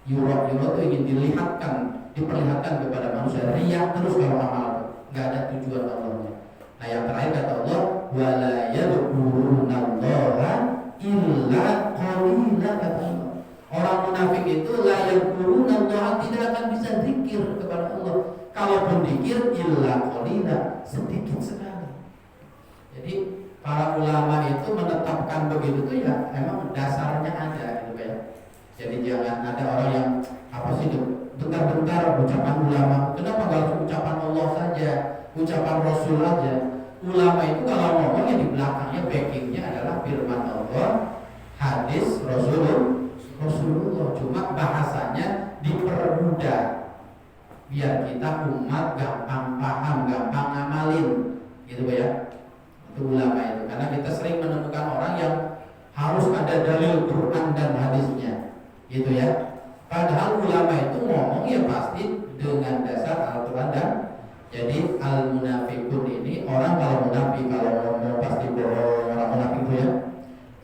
Yura itu ingin dilihatkan, diperlihatkan kepada manusia. Riak terus kalau amal, nggak ada tujuan Allahnya. Nah, yang terakhir kata Allah, wala yadhkurunallaha illa qalila, kata Allah. Orang munafik itu la yadhkurunallaha, tidak akan bisa zikir kepada Allah. Kalaupun zikir illa qalila, sedikit sekali. Jadi para ulama itu menetapkan begitu tuh ya emang dasarnya ada, gitu, ya. Jadi jangan ada orang yang apa sih bentar-bentar ucapan ulama. Kenapa nggak ucapan Allah saja, ucapan Rasul aja? Ulama itu kalau ngomongnya di belakangnya backingnya adalah firman Allah, hadis Rasulullah. Cuma bahasanya dipermudah biar kita umat gampang paham, gampang ngamalin, gitu, ya. Itu ulama itu. Karena kita sering menemukan orang yang harus ada dalil Quran dan hadisnya, gitu, ya. Padahal ulama itu ngomong ya pasti dengan dasar Al-Quran dan jadi al-munafiqun ini orang kalau munafik kalau ngomong pasti bohong, orang munafik itu, ya.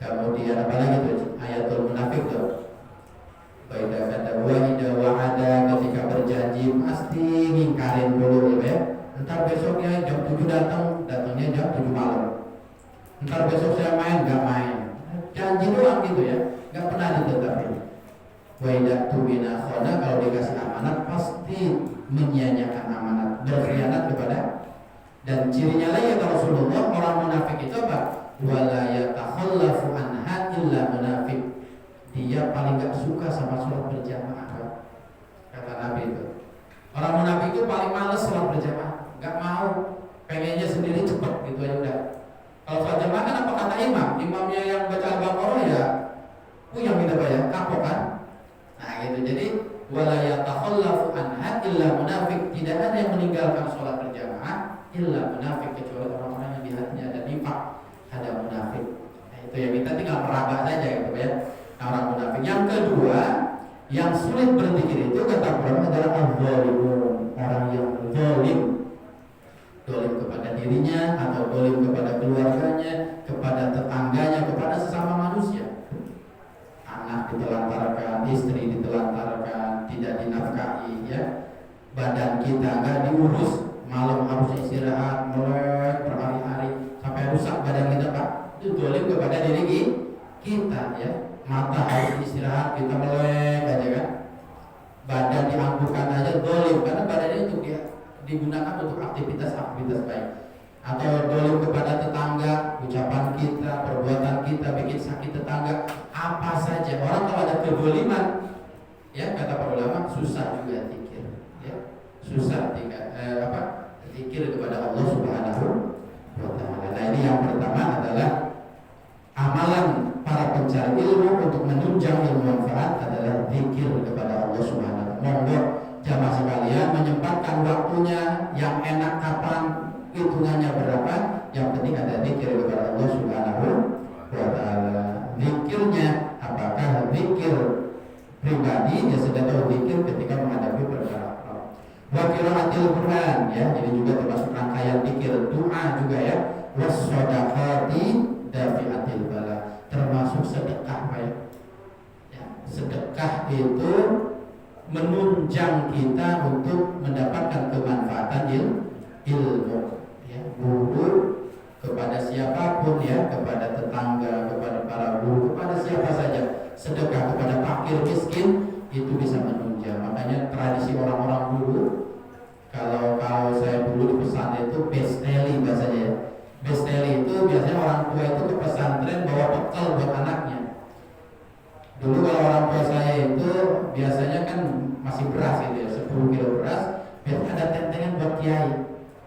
Kemudian apa lagi tuh ayatul munafik tuh? Baida kata wa'ada, ketika berjanji pasti ngingkarin dulu, ya. Ntar besoknya jam 7 datangnya jam 7 malam. Ntar besok saya main, nggak main. Janji doang, gitu, ya. Nggak pernah ditetapin. Waidah tubina khona, kalau dikasih amanat pasti menyia-nyiakan amanat, berkhianat kepada. Dan cirinya lagi kata Rasulullah, orang munafik itu apa? Wala yatakhallafu anha illa munafik. Dia paling gak suka sama sholat berjamaah, kata Nabi itu. Orang munafik itu paling males sholat berjamaah, gak mau, pengennya sendiri cepet, gitu aja udah. Kalau sholat jamaah kan apa kata imam? Imamnya yang baca Al-Baqarah ya puyang gitu, Pak, ya, kapok kan. Nah, gitu. Jadi wala yatakhallafu anha illa munafik. Tidak ada yang meninggalkan sholat berjamaah illa munafik, kecuali orang-orang yang di hatinya ada nifaq, ada munafik. Nah, itu ya, kita tinggal meraba saja, gitu, ya. Nah, orang munafik. Yang kedua, yang sulit berzikir itu kata Quran adalah al-zalimun, orang yang zalim. Zalim kepada dirinya atau zalim kepada keluarganya, kepada tetangganya, kepada sesama manusia. Anak ditelantarkan, istri ditelantarkan, tidak dinafkahi, ya. Badan kita nggak diurus, malam harus istirahat, melek berhari-hari sampai rusak badan kita, Pak. Itu zalim kepada diri kita, ya. Mata harus istirahat, kita melek aja, kan. Badan dianggukan aja zalim, karena badannya untuk dia digunakan untuk aktivitas baik. Atau zalim kepada tetangga, ucapan kita, perbuatan kita bikin sakit tetangga, apa saja. Orang kalau ada kezaliman, ya, kata para ulama, susah juga zikir, ya. Susah zikir kepada Allah Subhanahu wa ta'ala. Nah, ini yang pertama adalah amalan para pencari ilmu untuk menunjang ilmu manfaat adalah zikir kepada Allah Subhanahu wa ta'ala. Monggo jamaah sekalian menyempatkan waktunya, yang enak kapan, hitungannya berapa, yang penting ada zikir kepada Allah Subhanahu wa ta'ala. Zikirnya apakah zikir pribadi, ya sudah tahu zikir ketika menghadapi perkara. Wa qiraatil Quran, ya, ini juga termasuk rangkaian zikir. Doa juga, ya. Was shadaqati dafi'atil bala, termasuk sedekah, Pak, ya. Sedekah itu menunjang kita untuk mendapatkan kemanfaatan ilmu, ya. Guru kepada siapapun, ya, kepada tetangga, kepada para guru, kepada siapa saja, sedekah kepada fakir miskin itu bisa menunjang. Makanya tradisi orang-orang dulu, kalau saya dulu di pesantren itu besteli bahasanya ya. Besteli itu biasanya orang tua itu ke pesantren bawa bekal buat anaknya. Dulu kalau orang tua saya itu biasanya kan masih beras gitu ya, 10 kilo beras, biasanya ada tentengan buat kiai.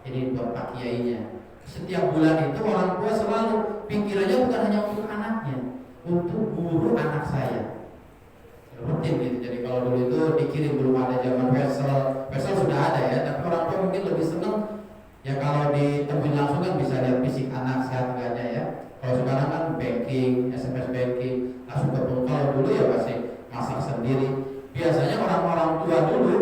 Ini buat pak kiainya. Setiap bulan itu orang tua selalu pikirannya bukan hanya untuk anaknya, untuk guru anak saya. Rutin gitu. Jadi kalau dulu itu dikirim, belum ada zaman wesel sudah ada ya, tapi orang tua mungkin lebih senang ya kalau ditemuin langsung kan bisa lihat fisik anak sehat enggaknya ya. Kalau sekarang kan banking, SMS banking, langsung ketemu. Kalau dulu ya masih masak sendiri. Biasanya orang-orang tua dulu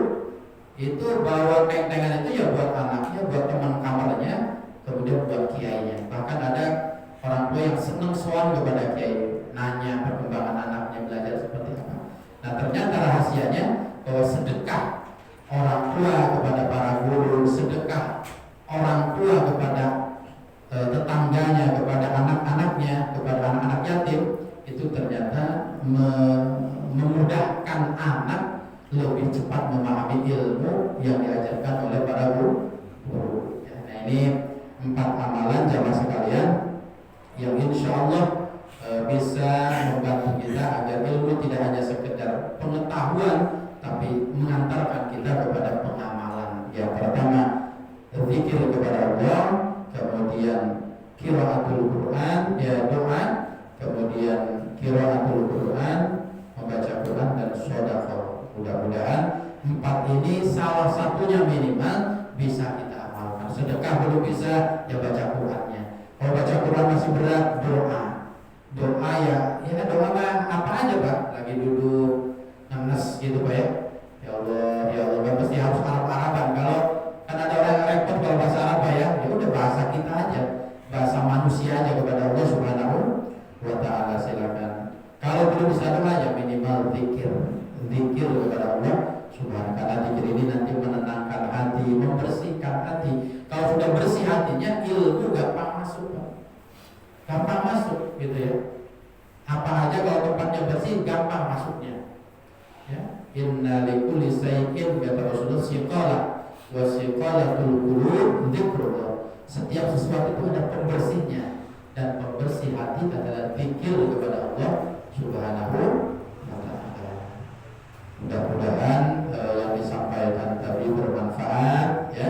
itu bawa tentengan itu ya buat anaknya, buat teman kamarnya, kemudian buat kiainya. Bahkan ada orang tua yang senang soal kepada kiai, nanya perkembangan anaknya belajar seperti apa. Nah ternyata rahasianya bahwa sedekah orang tua kepada para guru, sedekah orang tua kepada tetangganya, kepada anak-anaknya, kepada anak-anak yatim, itu ternyata memudahkan anak lebih cepat memahami ilmu yang diajarkan oleh para guru. Nah ini 4 amalan jamaah sekalian yang insya Allah bisa membantu kita agar ilmu tidak hanya sekedar pengetahuan, tapi mengantarkan kita kepada pengamalan. Yang pertama, zikir kepada Allah, kemudian qiraatul Quran, ya doa, kemudian qiraatul Quran, membaca Quran, dan sedekah. Mudah-mudahan 4 ini salah satunya minimal bisa kita amalkan. Sedekah belum bisa, ya baca Qurannya. Kalau baca Quran masih berat, doa ya doa apa aja Pak, lagi duduk ngenes gitu Pak ya. Ya Allah, kan pasti harus Arab-Araban. Kalau kan ada orang yang repot kalau bahasa Arab ya udah bahasa kita aja, bahasa manusia aja kepada Allah Subhanahu wa Ta'ala. Silakan. Kalau belum bisa doa ya minimal zikir kepada Allah Subhanahu wa Ta'ala. Zikir ini nanti menenangkan hati, membersihkan hati. Kalau sudah bersih hatinya, ilmu gampang masuk, gampang masuk gitu ya. Apa aja kalau tempatnya bersih, gampang masuknya. Ya, inna likulli shay'in kata Rasulullah siqala wa siqalatul qulub dzikrullah. Setiap sesuatu itu ada pembersihnya, dan pembersih hati adalah zikir kepada Allah Subhanahu wa Ta'ala. Mudah-mudahan yang disampaikan tadi bermanfaat ya,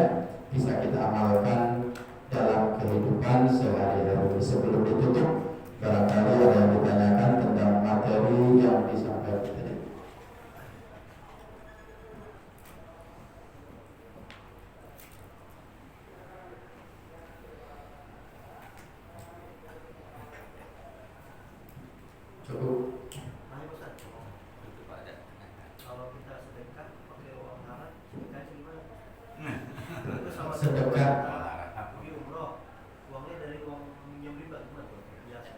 bisa kita amalkan dalam kehidupan sehari-hari. Sebelum ditutup, barangkali ada yang ditanyakan tentang materi yang disampaikan tadi. Cukup. Kalau kita sedekah pakai uang haram, sedekah gimana? Sedekah Pergi umroh, uangnya dari uang minjem riba gimana tuh? Biasa.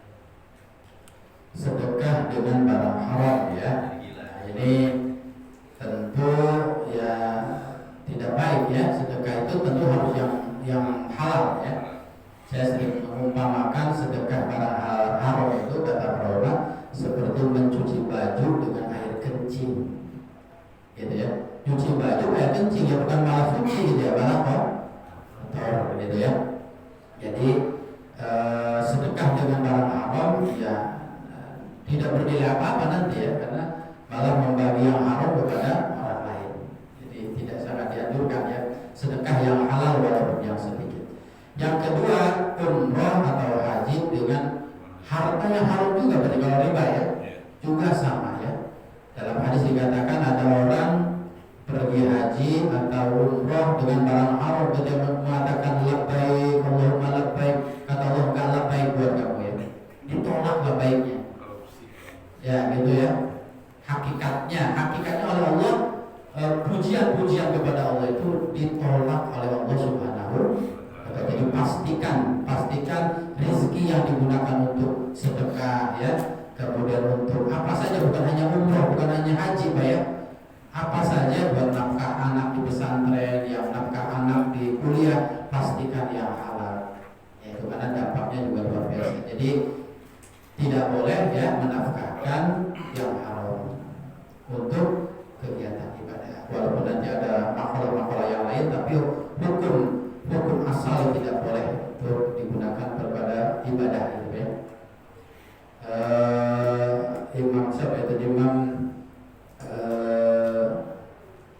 sedekah dengan barang haram ya. Nah, ini tentu ya tidak baik ya. Sedekah itu tentu harus yang halal ya. Saya sering mengumpamakan sedekah barang haram itu kata para ulama seperti mencuci baju dengan air kencing, gitu ya. Cuci baju air kencing ya, bukan malah suci gitu ya, malah kotor gitu ya. Jadi sedekah dengan barang haram ya tidak bernilai apa-apa nanti ya, karena malah membagi yang haram kepada orang lain. Jadi tidak sangat dianjurkan ya, sedekah yang halal walaupun yang sedikit. Yang kedua, umroh atau haji dengan harta yang haram juga, berarti kalau riba ya juga sama ya. Dalam hadis dikatakan ada orang pergi haji atau umroh dengan barang haram, dia mengatakan labbaik Allahumma labbaik, kata Allah enggak labbaik buat kamu ya, ditolak labbaiknya ya, gitu ya. Hakikatnya oleh Allah, pujian-pujian kepada Allah itu ditolak oleh Allah Subhanahu. Jadi pastikan rezeki yang digunakan untuk sedekah ya, kemudian untuk apa saja, bukan hanya umroh, bukan hanya haji Pak ya, apa saja buat nafkah anak di pesantren, yang nafkah anak di kuliah, pastikan yang halal ya, itu karena dampaknya juga luar biasa. Jadi tidak boleh ya menafkahkan yang makalah-makalah yang lain, tapi hukum asal tidak boleh untuk digunakan kepada ibadah gitu ya. Imam siapa itu Imam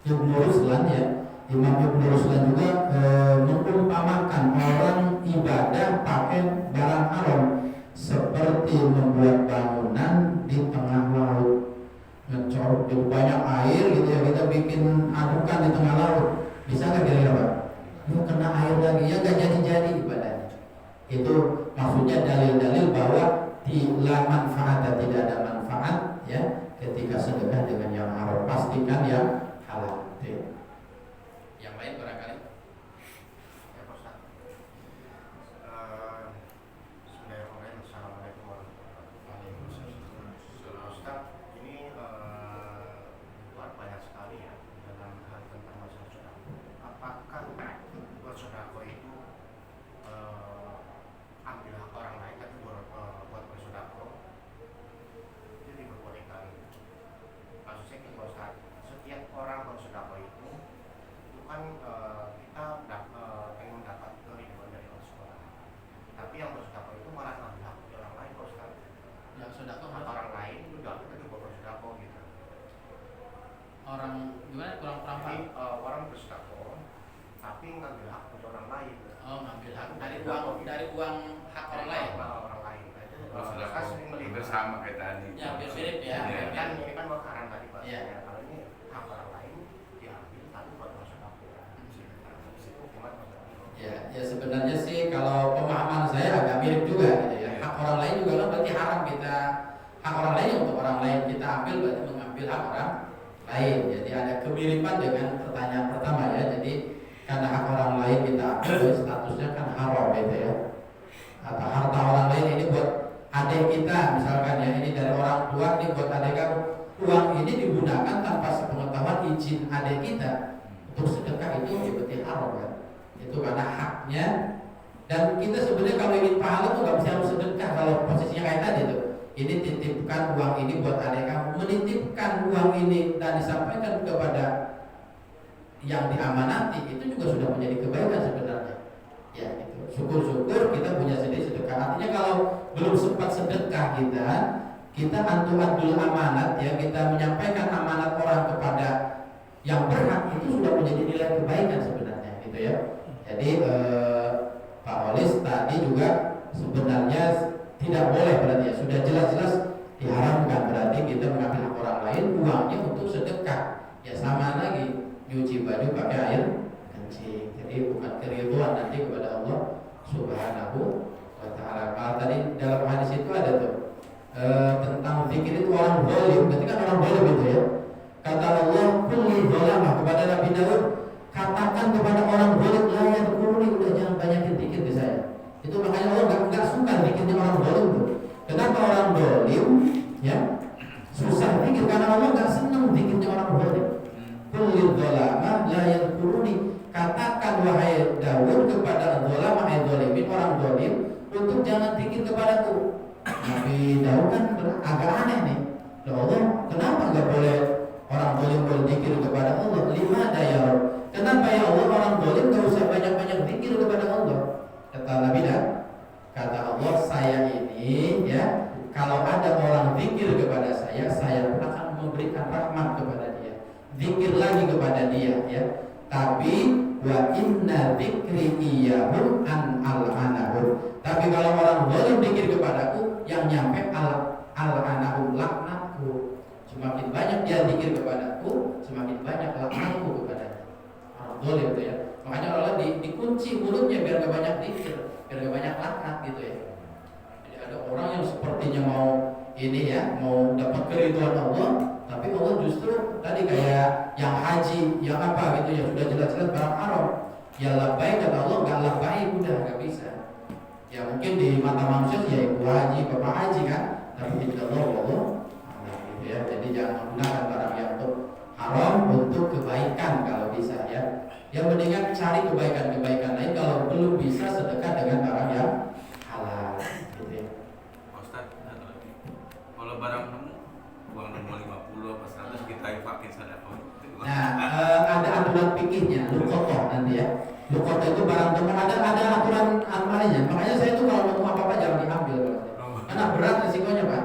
Ibnu Ruslan ya. Imam Ibnu Ruslan juga mengumpamakan orang ibadah pakai barang haram seperti membuat bangunan di tengah laut, ngecor di banyak air gitu ya, kita bikin adukan di tengah laut, bisa nggak kira-kira Pak? Itu kena air lagi ya, nggak jadi ibadahnya. Itu maksudnya dalil-dalil bahwa la manfaat dan tidak ada manfaat ya ketika sedekah dengan yang haram, pastikan yang halal. Yang lain barangkali. Ya Ustaz. Bismillahirrahmanirrahim. Assalamualaikum warahmatullahi wabarakatuh. Ustaz, ini banyak sekali ya dalam hal tentang masalah sedekah. Apakah bersedekah itu ambil hak orang lain tapi buat bersedekah itu diperbolehkan? Maksudnya kita Ustaz, setiap orang bersedekah itu kan kita pengen mendapat keriduan dari Allah SWT. Tapi yang bersedekah itu malah ngambil hak orang lain Ustaz. Yang sedekah Hak orang lain itu udah kita juga bersedekah gitu. Orang gimana kurang Jadi orang bersedekah tapi ngambil hak dari orang lain. Oh, ngambil hak dari uang hak orang lain. Orang lain. Nah, itu Sedekah sering melihat bersama kayak tadi. Ya, mirip ya. kan ini kan makanan tadi Pak. Iya. Ya, kalau ini hak orang lain diambil tapi buat bersedekah. Itu gimana Ustaz? Ya sebenarnya sih kalau pemahaman saya agak mirip juga gitu ya. Hak orang lain juga kan berarti haram kita, hak orang lain untuk orang lain kita ambil berarti mengambil hak orang lain. Jadi ada kemiripan dengan pertanyaan pertama ya. Jadi karena hak orang lain kita ambil statusnya kan haram gitu ya. Atau harta orang lain ini buat adik kita misalkan ya, ini dari orang tua ini buat adik kamu. Uang ini digunakan tanpa sepengetahuan izin adik kita untuk sedekah, itu berarti haram ya. Itu karena haknya. Dan kita sebenarnya kalau ingin pahala tuh nggak bisa harus sedekah. Kalau posisinya kayak tadi tuh, ini titipkan uang ini buat adik kamu, menitipkan uang ini dan disampaikan kepada yang diamanati, itu juga sudah menjadi kebaikan sebenarnya. Ya itu. Syukur-syukur kita punya sedikit sedekah. Artinya kalau belum sempat sedekah kita antu-antul amanat ya, kita menyampaikan amanat orang kepada yang berhak, itu sudah menjadi nilai kebaikan sebenarnya gitu ya. Jadi Pak Olis tadi juga sebenarnya tidak boleh berarti ya, sudah jelas-jelas diharamkan berarti kita mengambil hak orang lain uangnya untuk sedekah. Ya sama lagi nyuci baju pakai air kencing. Jadi bukan keriduan nanti kepada Allah Subhanahu wa taala. Kalau tadi dalam hadis itu ada tuh tentang zikir itu orang zalim, berarti kan orang zalim itu ya. Kata Allah, kulli zalamah kepada Nabi Daud, katakan kepada orang zalim, la yadkuruni, udah jangan banyakin zikir di saya. Itu makanya Allah enggak suka zikirnya orang zalim tuh. Kenapa orang zalim ya susah zikir? Karena Allah enggak senang zikirnya orang zalim. Kulli zalamah la yadkuruni, katakan wahai Daud kepada zalamah, hai zalimin, orang zalim, untuk jangan zikir kepadaku. Nabi Daud kan agak aneh nih. Allah, kenapa enggak boleh orang zalim berzikir kepada Allah? Lima daya. Kenapa ya Allah orang zalim enggak usah banyak-banyak zikir kepada Allah? Kata Nabi Daud, kata Allah, saya ini ya, kalau ada orang zikir kepada saya pun akan memberikan rahmat kepada dia. Zikir lagi kepada dia ya. Tapi wa inna dzikri iyyahum an al-anahum. Tapi kalau orang zalim zikir kepadaku, yang nyampe al-anahum, laknatku. Semakin banyak dia zikir kepadaku, semakin banyak laknatku kepadanya. Orang zalim itu ya. Makanya Allah dikunci mulutnya biar gak banyak zikir, biar gak banyak laknat gitu ya. Jadi ada orang yang sepertinya mau ini ya, mau dapat keriduan Allah, tapi Allah justru tadi kayak yang haji, yang apa gitu ya, sudah jelas-jelas barang haram. Ya labbaik kata Allah, gak labbaik, udah gak bisa. Ya mungkin di mata manusia ya ibu haji, bapak haji kan, tapi insya Allah gitu ya. Jadi jangan menggunakan barang yang untuk haram untuk kebaikan kalau bisa ya. Yang mendingan cari kebaikan-kebaikan lain, kalau belum bisa sedekah dengan barang yang halal gitu ya. Ustaz, kalau barang nemu uang nemu 50 apa 100 kita infakin sedekah. Nah, ada aturan fikihnya, luqotoh nanti ya. Luqotoh itu barang teman, ada aturan amalnya. Makanya saya itu kalau mau apa-apa jangan diambil karena berat resikonya Pak.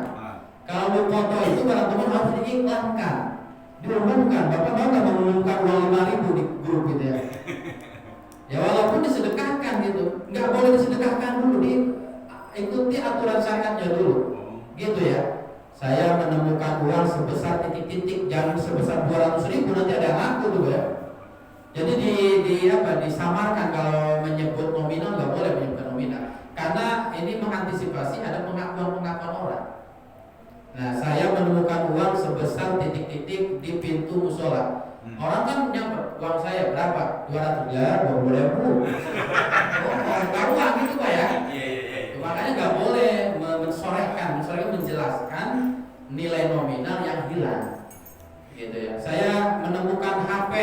Kalau luqotoh itu barang teman harus diiklankan, diumumkan. Bapak mau nggak mengumumkan uang 5.000 di grup gitu ya? Ya walaupun disedekahkan gitu, nggak boleh disedekahkan dulu, ikuti aturan syariatnya dulu, gitu ya. Saya menemukan uang sebesar titik-titik, jangan sebesar 200.000 nanti ada yang ngaku tuh ya. Jadi disamarkan kalau menyebut nominal nggak boleh menyebutkan nominal, karena ini mengantisipasi ada pengakuan orang. Nah saya menemukan uang sebesar titik-titik di pintu musola. Orang kan nyamper uang saya berapa? 200 ya, 20.000. Taruhan gitu Pak ya. Makanya nggak boleh mensorehkan menjelaskan nilai nominal yang hilang, gitu ya. Saya menemukan HP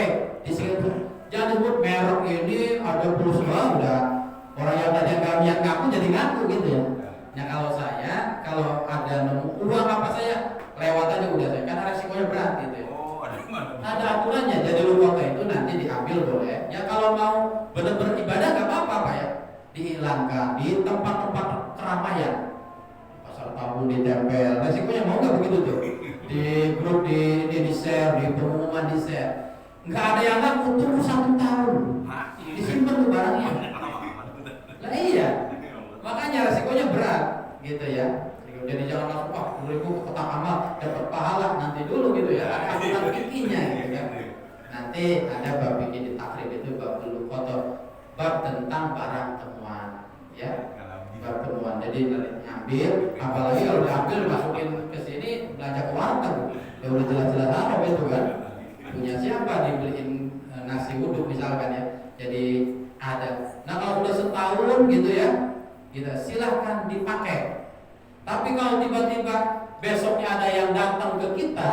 di sekitar, jangan sebut merek ini ada pulsa udah orang yang tadi yang ngaku jadi ngaku gitu ya. Nah kalau ada nemu uang apa saya lewat aja udah saya, karena resikonya berat gitu ya. Ada aturannya, jadi luqotoh itu nanti diambil boleh. Ya kalau mau benar-benar ibadah nggak apa-apa Pak ya, dihilangkan di tempat-tempat keramaian, pasar tabu ditempel. Resikonya mau nggak begitu tuh? Di grup di share, di pengumuman di share. Nggak ada yang ngaku tunggu 1 tahun, disimpan tuh barangnya. Lah iya, makanya resikonya berat, gitu ya. Jadi jangan langsung 10.000 ke kotak amal dapat pahala nanti dulu gitu ya. Ada aturan fikihnya gitu kan. Nanti ada bab fikih di takrib itu bab luqotoh, bab tentang barang temuan, ya. Bab temuan. Jadi ngambil, apalagi kalau diambil masukin ke sini belanja ke warteg, ya udah jelas-jelas haram itu kan. Punya siapa dibeliin nasi uduk misalkan ya. Jadi ada. Nah kalau sudah setahun gitu ya, kita silahkan dipakai. Tapi kalau tiba-tiba besoknya ada yang datang ke kita,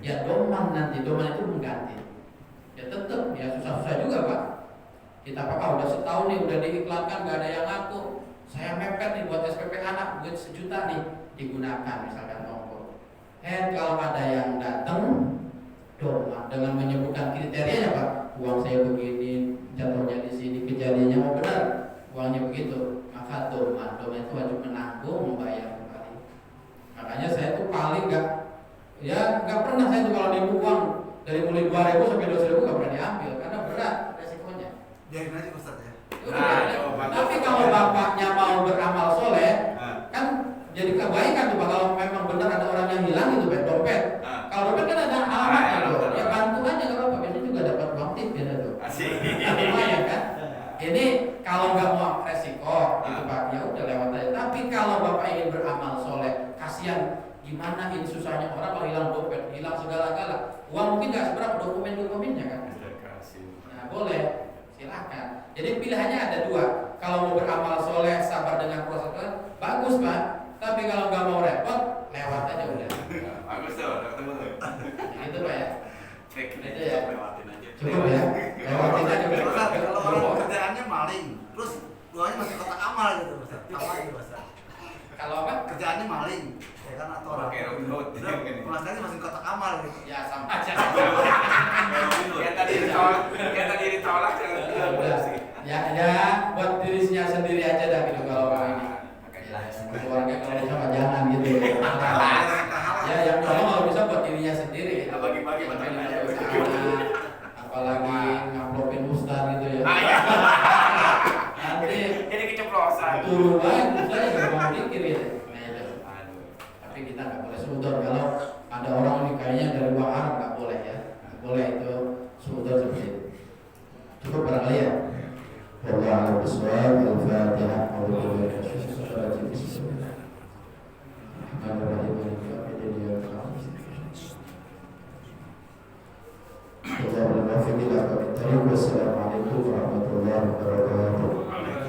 ya doman nanti, doman itu mengganti. Ya tetap, ya susah-susah juga Pak. Kita apakah udah setahun nih, udah diiklankan, gak ada yang ngaku. Saya mepet nih buat SPP anak, duit 1 juta nih, digunakan misalkan tongkol. Kalau ada yang datang, doman dengan menyebutkan kriterianya Pak. Uang saya begini, jatuhnya di sini, kejadiannya mau benar, uangnya begitu. Maka doman itu wajib menanggung, membayar kembali. Makanya saya tuh paling nggak pernah saya tuh kalau nipu uang dari mulai 2.000 sampai 2.000 nggak pernah diambil karena berat resikonya. Jangan aja Ustaz ya. Tapi kalau bapaknya mau beramal soleh, kan jadi kebaikan tuh Pak. Kalau memang benar ada orang yang hilang gitu Pak, dompet. Kalau dompet kan ada alamatnya tuh, ya bantu aja nggak apa-apa. Biasanya juga dapat uang tip ya tuh. Lumayan kan? Ini kalau nggak mau resiko, gitu Pak, ya udah lewat aja. Tapi kalau Bapak ingin beramal soleh, kasihan gimana ini susahnya orang kalau hilang dompet, hilang segala-gala. Uang mungkin nggak seberapa, dokumennya kan. Nah boleh, silakan. Jadi pilihannya ada 2. Kalau mau beramal soleh, sabar dengan proses, bagus Pak. Tapi kalau nggak mau repot, lewat aja udah. Bagus tuh, udah ketemu tuh. Gitu Pak ya. Itu ya, lewatin aja. Cukup ya, lewatin aja. Kalau orang kerjaannya maling, terus uangnya masih kotak amal gitu Ustaz. Apa gitu Ustaz? Kalau apa? Kerjaannya maling, ya kan atau orang. Oke, Robin Hood. Pemasangannya masih kotak amal gitu. Ya sama aja. Yang tadi ditolak Ya buat dirinya sendiri aja dah gitu kalau ini. Keluarga kalau bisa mah jangan gitu. Ya yang kalau bisa buat dirinya sendiri. Bagi-bagi apalagi ngaplopin ustaz gitu ya. Nanti ini keceplosan. turun banget ustaz nggak mau mikir ya. Tapi kita nggak boleh sudut kalau ada orang ini kayaknya dari uang haram nggak boleh ya. Nggak boleh itu sudut seperti itu. Cukup barangkali ya. Wallahu a'lam. Al-Fatihah. Wassalamualaikum warahmatullahi wabarakatuh.